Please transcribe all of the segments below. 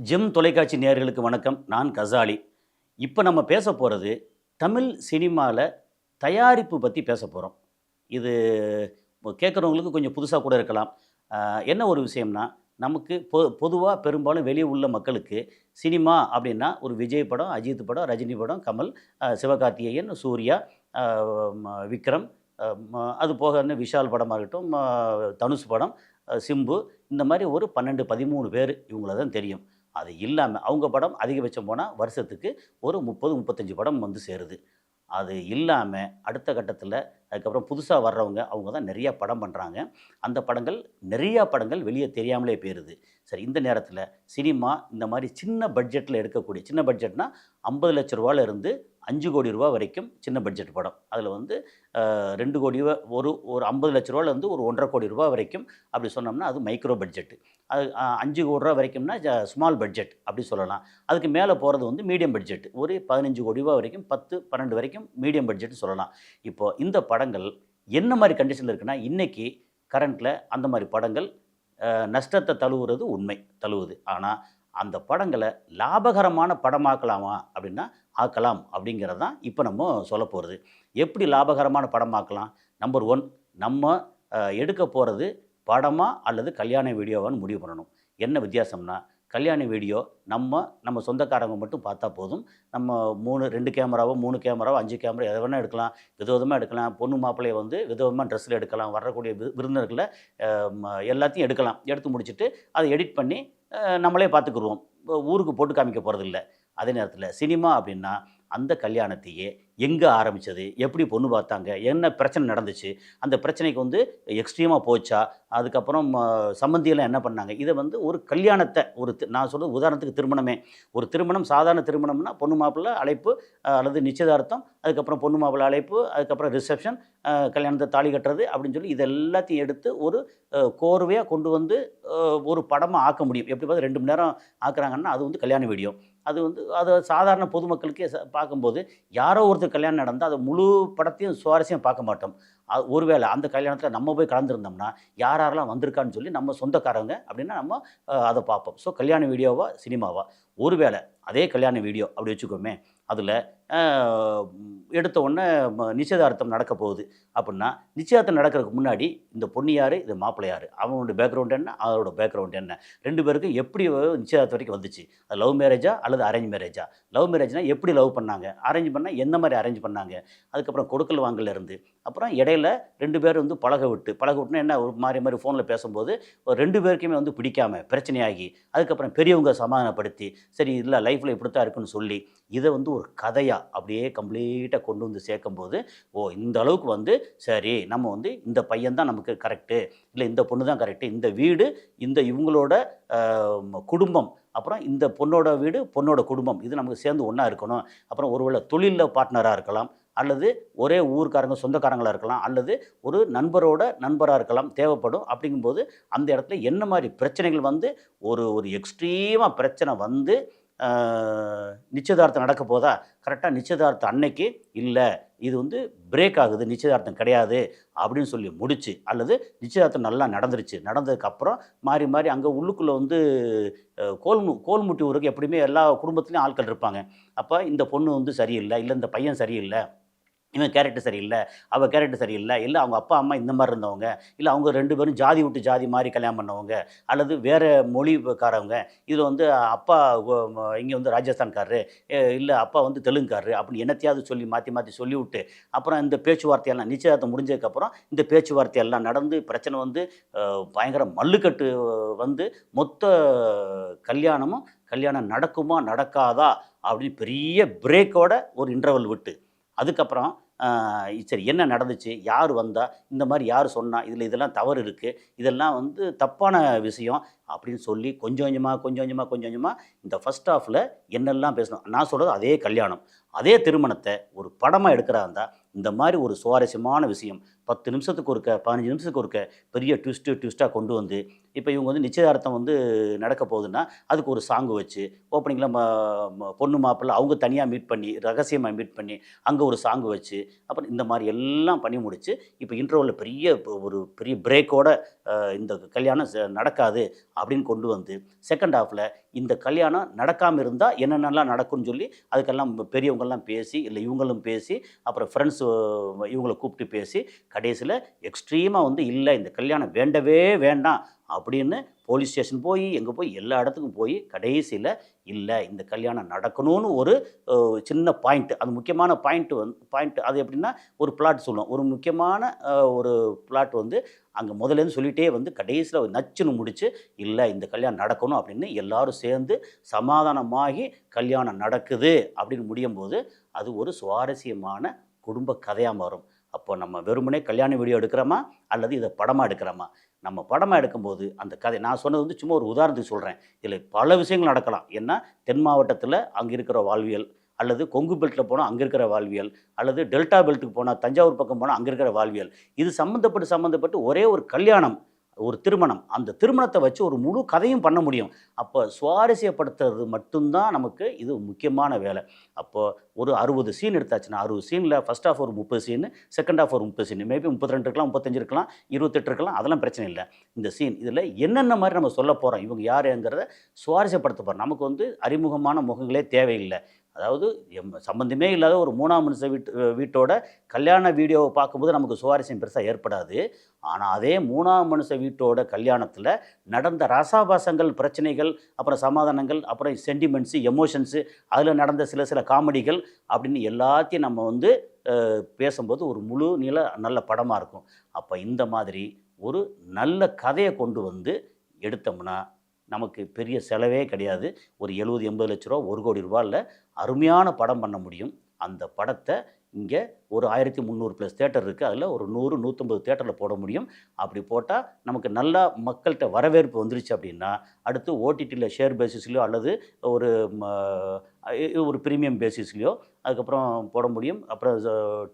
GeM தொலைக்காட்சி நேயர்களுக்கு வணக்கம். நான் கசாலி. இப்போ நம்ம பேச போகிறது தமிழ் சினிமாவில் தயாரிப்பு பற்றி பேச போகிறோம். இது கேட்குறவங்களுக்கு கொஞ்சம் புதுசாக கூட இருக்கலாம். என்ன ஒரு விஷயம்னா, நமக்கு பொதுவாக பெரும்பாலும் வெளியே உள்ள மக்களுக்கு சினிமா அப்படின்னா ஒரு விஜய் படம், அஜித் படம், ரஜினி படம், கமல், சிவகார்த்திகேயன், சூர்யா, விக்ரம், அது போக வந்து விஷால் படமாக இருக்கட்டும், தனுஷ் படம், சிம்பு, இந்த மாதிரி ஒரு 12 13 பேர் இவங்கள தான் தெரியும். அது இல்லாமல் அவங்க படம் அதிகபட்சம் போனால் வருஷத்துக்கு ஒரு 30 35 படம் வந்து சேருது. அது இல்லாமல் அடுத்த கட்டத்தில் அதுக்கப்புறம் புதுசாக வர்றவங்க அவங்க தான் நிறையா படம் பண்ணுறாங்க. அந்த படங்கள் நிறையா படங்கள் வெளியே தெரியாமலே போயிடுது. சரி, இந்த நேரத்தில் சினிமா இந்த மாதிரி சின்ன பட்ஜெட்டில் எடுக்கக்கூடிய சின்ன பட்ஜெட்னா 50 லட்ச ரூபாயில இருந்து 5 கோடி ரூபா வரைக்கும் சின்ன பட்ஜெட் படம். அதில் வந்து 2 கோடி ஒரு ஒரு 50 லட்ச ரூபாயில இருந்து ஒரு 1,50,00,000 வரைக்கும் அப்படி சொன்னோம்னா அது மைக்ரோ பட்ஜெட்டு. அது 5 கோடி ரூபா வரைக்கும்னா ஸ்மால் பட்ஜெட் அப்படி சொல்லலாம். அதுக்கு மேலே போகிறது வந்து மீடியம் பட்ஜெட். ஒரு 15 கோடி ரூபா வரைக்கும் 10 12 வரைக்கும் மீடியம் பட்ஜெட்னு சொல்லலாம். இப்போது இந்த படங்கள் என்ன மாதிரி கண்டிஷனில் இருக்குன்னா, இன்றைக்கி கரண்ட்டில் அந்த மாதிரி படங்கள் நஷ்டத்தை தழுவுறது உண்மை, தழுவுது. ஆனால் அந்த படங்களை லாபகரமான படமாக்கலாமா அப்படின்னா ஆக்கலாம். அப்படிங்கிறது தான் இப்போ நம்ம சொல்ல போகிறது. எப்படி லாபகரமான படமாக்கலாம்? நம்பர் 1, நம்ம எடுக்க போகிறது படமா அல்லது கல்யாண வீடியோவான்னு முடிவு பண்ணணும். என்ன வித்தியாசம்னா, கல்யாண வீடியோ நம்ம சொந்தக்காரங்க மட்டும் பார்த்தா போதும். நம்ம 2 கேமராவோ 3 கேமராவோ 5 கேமரா எதை வேணால் எடுக்கலாம். விதவிதமாக எடுக்கலாம். பொண்ணு மாப்பிள்ளையை வந்து விதவிதமாக ட்ரெஸ்ஸில் எடுக்கலாம். வரக்கூடிய விருந்தினர்களை எல்லாத்தையும் எடுக்கலாம். எடுத்து முடிச்சுட்டு அதை எடிட் பண்ணி நம்மளே பார்த்துக்குருவோம். ஊருக்கு போட்டு காமிக்க போகிறதில்ல. அதே நேரத்தில் சினிமா அப்படின்னா அந்த கல்யாணத்தையே எங்கே ஆரம்பித்தது, எப்படி பொண்ணு பார்த்தாங்க, என்ன பிரச்சனை நடந்துச்சு, அந்த பிரச்சனைக்கு வந்து எக்ஸ்ட்ரீமாக போச்சா, அதுக்கப்புறம் சம்மந்தியெல்லாம் என்ன பண்ணாங்க, இதை வந்து ஒரு கல்யாணத்தை நான் சொல்கிறது உதாரணத்துக்கு திருமணமே, ஒரு திருமணம் சாதாரண திருமணம்னா பொண்ணு மாப்பிள்ளை அழைப்பு, அல்லது நிச்சயதார்த்தம், அதுக்கப்புறம் பொண்ணு மாப்பிள்ளை அழைப்பு, அதுக்கப்புறம் ரிசப்ஷன், கல்யாணத்தை தாலி கட்டுறது அப்படின்னு சொல்லி இது எல்லாத்தையும் எடுத்து ஒரு கோர்வையாக கொண்டு வந்து ஒரு படமாக ஆக்க முடியும். எப்படி பார்த்து 2 மணி நேரம் ஆக்குறாங்கன்னா அது வந்து கல்யாண வீடியோ. அது சாதாரண பொதுமக்களுக்கே பார்க்கும்போது யாரோ ஒருத்தர் கல்யாணம் நடந்தால் அது முழு படத்தையும் சுவாரஸ்யம் பார்க்க மாட்டோம். ஒருவேளை அந்த கல்யாணத்தில் நம்ம போய் கலந்துருந்தோம்னா யாரெல்லாம் வந்திருக்கான்னு சொல்லி நம்ம சொந்தக்காரங்க அப்படின்னா நம்ம அதை பார்ப்போம். ஸோ கல்யாண வீடியோவா சினிமாவா? ஒருவேளை அதே கல்யாண வீடியோ அப்படி வச்சுக்கோமே, அதில் எடுத்த உடனே நிச்சயதார்த்தம் நடக்க போகுது அப்படின்னா, நிச்சயதார்த்தம் நடக்கிறதுக்கு முன்னாடி இந்த பொண்ணு யார், இது மாப்பிள்ளை யார், அவனோட பேக்ரவுண்ட் என்ன, அவரோட பேக்ரவுண்ட் என்ன, 2 பேருக்கும் எப்படி நிச்சயதார்த்தம் வரைக்கும் வந்துச்சு, அது லவ் மேரேஜா அல்லது அரேஞ்ச் மேரேஜா, லவ் மேரேஜ்னால் எப்படி லவ் பண்ணாங்க, அரேஞ்ச் பண்ணால் எந்த மாதிரி அரேஞ்ச் பண்ணாங்க, அதுக்கப்புறம் கொடுக்கல் வாங்கல இருந்து, அப்புறம் இடையில 2 பேர் வந்து பழக விட்டுனா என்ன, ஒரு மாதிரி ஃபோனில் பேசும்போது ஒரு 2 பேருக்குமே வந்து பிடிக்காம பிரச்சனையாகி, அதுக்கப்புறம் பெரியவங்க சமாதானப்படுத்தி, சரி இல்லை லைஃப்பில் இப்படி தான் இருக்குன்னு சொல்லி இதை வந்து ஒரு கதையாக அப்படியே கம்ப்ளீட்டாக கொண்டு வந்து சேர்க்கும்போது, இந்த அளவுக்கு வந்து சரி நம்ம வந்து இந்த பையன் தான் நமக்கு கரெக்டு, இல்லை இந்த பொண்ணு தான் கரெக்டு, இந்த வீடு இவங்களோட குடும்பம், அப்புறம் இந்த பொண்ணோட வீடு பொண்ணோட குடும்பம், இது நமக்கு சேர்ந்து ஒன்றா இருக்கணும். அப்புறம் ஒருவேளை தொழிலில் பார்ட்னராக இருக்கலாம், அல்லது ஒரே ஊர்க்காரங்க சொந்தக்காரங்களாக இருக்கலாம், அல்லது ஒரு நண்பரோட நண்பராக இருக்கலாம், தேவைப்படும். அப்படிங்கும்போது அந்த இடத்துல என்ன மாதிரி பிரச்சனைகள் வந்து ஒரு எக்ஸ்ட்ரீமாக பிரச்சனை வந்து நிச்சயதார்த்தம் நடக்க போதா, கரெக்டாக நிச்சயதார்த்தம் அன்னைக்கு இல்லை இது வந்து பிரேக் ஆகுது, நிச்சயதார்த்தம் கிடையாது அப்படின்னு சொல்லி முடிச்சு, அல்லது நிச்சயதார்த்தம் நல்லா நடந்ததுக்கப்புறம் மாறி அங்கே உள்ளுக்குள்ளே வந்து கோல்முட்டி ஊருக்கு எப்படியுமே எல்லா குடும்பத்துலேயும் ஆட்கள் இருப்பாங்க. அப்போ இந்த பொண்ணு வந்து சரியில்லை, இல்லை இந்த பையன் சரியில்லை, இவன் கேரக்டர் சரியில்லை, அவள் கேரக்டர் சரியில்லை, இல்லை அவங்க அப்பா அம்மா இந்த மாதிரி இருந்தவங்க, இல்லை அவங்க 2 பேரும் ஜாதி விட்டு ஜாதி மாதிரி கல்யாணம் பண்ணவங்க, அல்லது வேறு மொழிக்காரவங்க, இதில் வந்து அப்பா இங்கே வந்து ராஜஸ்தான்காரரு, இல்லை அப்பா வந்து தெலுங்குக்காரரு அப்படின்னு என்னத்தையாவது சொல்லி மாற்றி சொல்லிவிட்டு, அப்புறம் இந்த பேச்சுவார்த்தையெல்லாம் நிச்சயதார்த்தம் முடிஞ்சதுக்கப்புறம் இந்த பேச்சுவார்த்தையெல்லாம் நடந்து பிரச்சனை வந்து பயங்கர மல்லுக்கட்டு வந்து மொத்த கல்யாணம் நடக்குமா நடக்காதா அப்படின்னு பெரிய பிரேக்கோட ஒரு இன்டர்வல் விட்டு, அதுக்கப்புறம் சரி என்ன நடந்துச்சு, யார் வந்தா, இந்த மாதிரி யார் சொன்னா, இதெல்லாம் தவறு இருக்குது, இதெல்லாம் வந்து தப்பான விஷயம் அப்படின்னு சொல்லி கொஞ்சம் கொஞ்சமாக இந்த ஃபர்ஸ்ட் ஹாஃபில் என்னெல்லாம் பேசணும். நான் சொல்கிறது அதே கல்யாணம், அதே திருமணத்தை ஒரு படமாக எடுக்கிறதா இருந்தால் இந்த மாதிரி ஒரு சுவாரஸ்யமான விஷயம் 10 நிமிஷத்துக்கு ஒருக்க 15 நிமிஷத்துக்கு ஒருக்க பெரிய ட்விஸ்ட்டாக கொண்டு வந்து இப்போ இவங்க வந்து நிச்சயதார்த்தம் வந்து நடக்க போகுதுன்னா அதுக்கு ஒரு சாங்கு வச்சு ஓப்பனிங்கில் பொண்ணு மாப்பிள்ளை அவங்க தனியாக மீட் பண்ணி ரகசியமாக மீட் பண்ணி அங்கே ஒரு சாங்கு வச்சு அப்புறம் இந்த மாதிரி எல்லாம் பண்ணி முடிச்சு இப்போ இன்டர்வலில் ஒரு பெரிய பிரேக்கோட இந்த கல்யாணம் நடக்காது அப்படின்னு கொண்டு வந்து செகண்ட் ஹாஃபில் இந்த கல்யாணம் நடக்காமல் இருந்தால் என்னென்னலாம் நடக்கும்னு சொல்லி அதுக்கெல்லாம் பெரியவங்கெல்லாம் பேசி இல்லை இவங்களும் பேசி அப்புறம் ஃப்ரெண்ட்ஸ் இவங்களை கூப்பிட்டு பேசி கடைசியில் எக்ஸ்ட்ரீமாக வந்து இல்லை இந்த கல்யாணம் வேண்டவே வேண்டாம் அப்படின்னு போலீஸ் ஸ்டேஷன் போய் எங்கே போய் எல்லா இடத்துக்கும் போய் கடைசியில் இல்லை இந்த கல்யாணம் நடக்கணும்னு ஒரு சின்ன பாயிண்ட் அது முக்கியமான பாயிண்ட் அது எப்படின்னா ஒரு பிளாட் சொல்லுவோம் ஒரு முக்கியமான ஒரு பிளாட் வந்து அங்கே முதலேருந்து சொல்லிகிட்டே வந்து கடைசியில் நச்சுன்னு முடித்து இல்லை இந்த கல்யாணம் நடக்கணும் அப்படின்னு எல்லாரும் சேர்ந்து சமாதானமாகி கல்யாணம் நடக்குது அப்படின்னு முடியும் போது அது ஒரு சுவாரஸ்யமான குடும்ப கதையாக மாறும். அப்போ நம்ம வெறுமனே கல்யாண வீடியோ எடுக்கிறோமா அல்லது இதை படமாக எடுக்கிறோமா? நம்ம படமாக எடுக்கும்போது அந்த கதை நான் சொன்னது வந்து சும்மா ஒரு உதாரணத்துக்கு சொல்கிறேன். இதில் பல விஷயங்கள் நடக்கலாம். ஏன்னா தென் மாவட்டத்தில் அங்கே இருக்கிற வாழ்வியல் அல்லது கொங்கு பெல்ட்டில் போனால் அங்கே இருக்கிற வாழ்வியல் அல்லது டெல்டா பெல்ட்டுக்கு போனால் தஞ்சாவூர் பக்கம் போனால் அங்கே இருக்கிற வாழ்வியல் இது சம்மந்தப்பட்டு ஒரே ஒரு கல்யாணம் ஒரு திருமணம் அந்த திருமணத்தை வச்சு ஒரு முழு கதையும் பண்ண முடியும். அப்போ சுவாரஸ்யப்படுத்துறது மட்டும்தான் நமக்கு இது முக்கியமான வேலை. அப்போது ஒரு 60 சீன் எடுத்தாச்சுன்னா 60 சீனில் ஃபஸ்ட் ஹாஃப் ஒரு 30 சீனு செகண்ட் ஹாஃப் ஒரு 30 சீன் மேபி 32 இருக்கலாம் 35 இருக்கலாம் 28 இருக்கலாம் அதெல்லாம் பிரச்சனை இல்லை. இந்த சீன் இதில் என்னென்ன மாதிரி நம்ம சொல்ல போகிறோம் இவங்க யாருங்கிறத சுவாரஸ்யப்படுத்த போகிறோம். நமக்கு வந்து அறிமுகமான முகங்களே தேவையில்லை. அதாவது சம்பந்தமே இல்லாத ஒரு 3ஆம் மனுஷ வீட்டோட கல்யாண வீடியோவை பார்க்கும்போது நமக்கு சுவாரஸ்யம் பெருசாக ஏற்படாது. ஆனால் அதே 3ஆம் மனுஷ வீட்டோட கல்யாணத்தில் நடந்த ரசாபாசங்கள் பிரச்சனைகள் அப்புறம் சமாதானங்கள் அப்புறம் சென்டிமெண்ட்ஸு எமோஷன்ஸு அதில் நடந்த சில காமெடிகள் அப்படின்னு எல்லாத்தையும் நம்ம வந்து பேசும்போது ஒரு முழு நல்ல படமாக இருக்கும். அப்போ இந்த மாதிரி ஒரு நல்ல கதையை கொண்டு வந்து எடுத்தோம்னா நமக்கு பெரிய செலவே கிடையாது. ஒரு 70-80 லட்ச ரூபா 1 கோடி ரூபாயில் அருமையான படம் பண்ண முடியும். அந்த படத்தை இங்கே ஒரு 1300+ தேட்டர் இருக்குது. அதில் ஒரு 100-150 தேட்டரில் போட முடியும். அப்படி போட்டால் நமக்கு நல்லா மக்கள்கிட்ட வரவேற்பு வந்துருச்சு அப்படின்னா அடுத்து ஓடிடியில் ஷேர் பேசிஸ்லையோ அல்லது ஒரு ப்ரீமியம் பேசிஸ்லையோ அதுக்கப்புறம் போட முடியும். அப்புறம்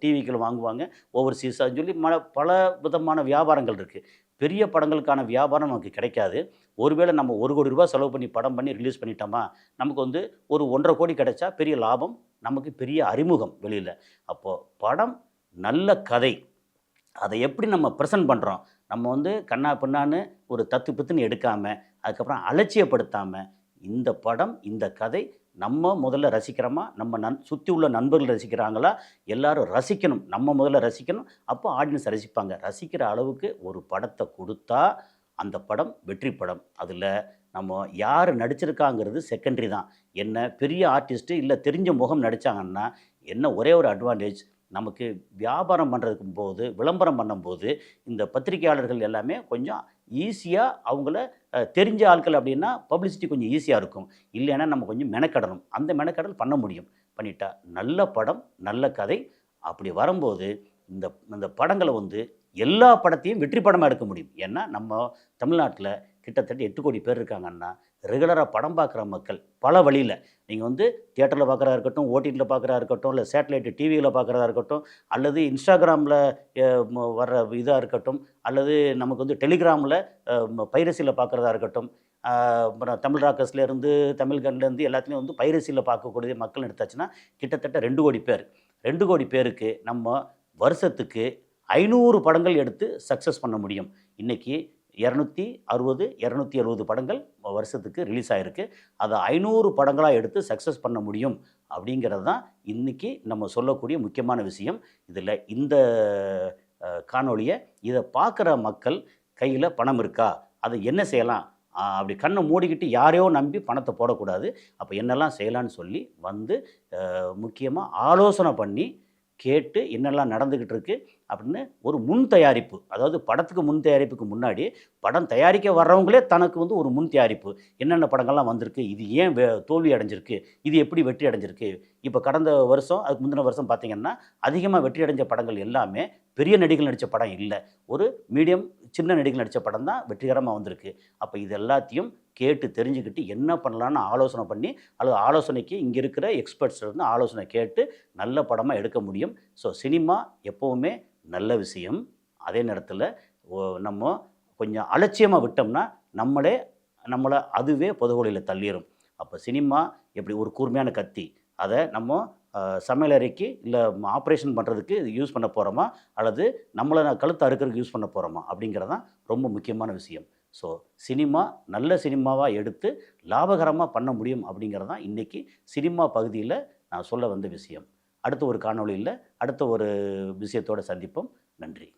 டிவிக்கள் வாங்குவாங்க ஓவர்சீஸாக சொல்லி பல விதமான வியாபாரங்கள் இருக்குது. பெரிய படங்களுக்கான வியாபாரம் நமக்கு கிடைக்காது. ஒருவேளை நம்ம 1 கோடி ரூபா செலவு பண்ணி படம் பண்ணி ரிலீஸ் பண்ணிட்டோமா நமக்கு வந்து ஒரு 1.5 கோடி கிடைச்சா பெரிய லாபம் நமக்கு பெரிய அறிமுகம் வெளியில். அப்போது படம் நல்ல கதை அதை எப்படி நம்ம ப்ரெசென்ட் பண்ணுறோம் நம்ம வந்து கண்ணா பின்னான்னு ஒரு தத்து பித்துன்னு எடுக்காமல் அதுக்கப்புறம் அலட்சியப்படுத்தாமல் இந்த படம் இந்த கதை நம்ம முதல்ல ரசிக்கிறோமா நம்ம சுற்றி உள்ள நண்பர்கள் ரசிக்கிறாங்களா எல்லாரும் ரசிக்கணும் நம்ம முதல்ல ரசிக்கணும் அப்போ ஆடியன்ஸ் ரசிப்பாங்க. ரசிக்கிற அளவுக்கு ஒரு படத்தை கொடுத்தா அந்த படம் வெற்றி படம். அதில் நம்ம யார் நடிச்சிருக்காங்கிறது செகண்டரி தான். என்ன பெரிய ஆர்டிஸ்ட்டு இல்லை தெரிஞ்ச முகம் நடித்தாங்கன்னா என்ன ஒரே ஒரு அட்வான்டேஜ் நமக்கு வியாபாரம் பண்ணுறதுக்கு போது விளம்பரம் பண்ணும்போது இந்த பத்திரிகையாளர்கள் எல்லாமே கொஞ்சம் ஈஸியாக அவங்கள தெரிஞ்ச ஆட்கள் அப்படின்னா பப்ளிசிட்டி கொஞ்சம் ஈஸியாக இருக்கும். இல்லைன்னா நம்ம கொஞ்சம் மெனக்கடணும். அந்த மெனக்கடல் பண்ண முடியும். பண்ணிட்டா நல்ல படம் நல்ல கதை அப்படி வரும்போது இந்த இந்த படங்களை வந்து எல்லா படத்தையும் வெற்றி படமாக எடுக்க முடியும். ஏன்னா நம்ம தமிழ்நாட்டில் கிட்டத்தட்ட 8 கோடி பேர் இருக்காங்கன்னா ரெகுலராக படம் பார்க்குற மக்கள் பல வழியில் நீங்கள் வந்து தியேட்டரில் பார்க்குறதா இருக்கட்டும் ஓடிடியில் பார்க்குறதா இருக்கட்டும் இல்லை சேட்டலைட்டு டிவியில் பார்க்குறதா இருக்கட்டும் அல்லது இன்ஸ்டாகிராமில் வர்ற இதாக இருக்கட்டும் அல்லது நமக்கு வந்து டெலிகிராமில் பைரசியில் பார்க்குறதா இருக்கட்டும் அப்புறம் தமிழ் ராக்கர்ஸ்லேருந்து தமிழ்கன்லேருந்து எல்லாத்துலேயும் வந்து பைரசியில் பார்க்கக்கூடிய மக்கள் எடுத்தாச்சுன்னா கிட்டத்தட்ட 2 கோடி பேர். 2 கோடி பேருக்கு நம்ம வருஷத்துக்கு 500 படங்கள் எடுத்து சக்ஸஸ் பண்ண முடியும். இன்றைக்கி 260-270 படங்கள் வருஷத்துக்கு ரிலீஸ் ஆகிருக்கு. அதை 500 படங்களாக எடுத்து சக்ஸஸ் பண்ண முடியும் அப்படிங்கிறது தான் இன்றைக்கி நம்ம சொல்லக்கூடிய முக்கியமான விஷயம். இதில் இந்த காணொளியை இதை பார்க்குற மக்கள் கையில் பணம் இருக்கா அதை என்ன செய்யலாம் அப்படி கண்ணை மூடிக்கிட்டு யாரையோ நம்பி பணத்தை போடக்கூடாது. அப்போ என்னெல்லாம் செய்யலான்னு சொல்லி வந்து முக்கியமாக ஆலோசனை பண்ணி கேட்டு என்னெல்லாம் நடந்துக்கிட்டு இருக்குது அப்படின்னு ஒரு முன் தயாரிப்பு. அதாவது படத்துக்கு முன் தயாரிப்புக்கு முன்னாடி படம் தயாரிக்க வர்றவங்களே தனக்கு வந்து ஒரு முன் தயாரிப்பு என்னென்ன படங்கள்லாம் வந்திருக்கு இது ஏன் தோல்வி அடைஞ்சிருக்கு இது எப்படி வெற்றி அடைஞ்சிருக்கு. இப்போ கடந்த வருஷம் அதுக்கு முந்தின வருஷம் பார்த்திங்கன்னா அதிகமாக வெற்றி அடைஞ்ச படங்கள் எல்லாமே பெரிய நடிகர்கள் நடித்த படம் இல்லை. ஒரு மீடியம் சின்ன நடிகர்கள் நடித்த படம் தான் வெற்றிகரமாக வந்திருக்கு. அப்போ இது எல்லாத்தையும் கேட்டு தெரிஞ்சுக்கிட்டு என்ன பண்ணலான்னு ஆலோசனை பண்ணி அல்லது ஆலோசனைக்கு இங்கே இருக்கிற எக்ஸ்பர்ட்ஸ் இருந்து ஆலோசனை கேட்டு நல்ல படமாக எடுக்க முடியும். ஸோ சினிமா எப்போவுமே நல்ல விஷயம். அதே நேரத்தில் நம்ம கொஞ்சம் அலட்சியமாக விட்டோம்னா நம்மளை அதுவே புதகுழியில் தள்ளிடும். அப்போ சினிமா எப்படி ஒரு கூர்மையான கத்தி, அதை நம்ம சமையலறைக்கு இல்லை ஆப்ரேஷன் பண்ணுறதுக்கு இது யூஸ் பண்ண போகிறோமா, அல்லது நம்மளை கழுத்தை அறுக்கிறதுக்கு யூஸ் பண்ண போகிறோமா அப்படிங்கிறது தான் ரொம்ப முக்கியமான விஷயம். ஸோ சினிமா நல்ல சினிமாவாக எடுத்து லாபகரமாக பண்ண முடியும் அப்படிங்கிறது தான் இன்றைக்கி சினிமா பகுதியில் நான் சொல்ல வந்த விஷயம். அடுத்த ஒரு காணொளியில் அடுத்த ஒரு விஷயத்தோடு சந்திப்போம். நன்றி.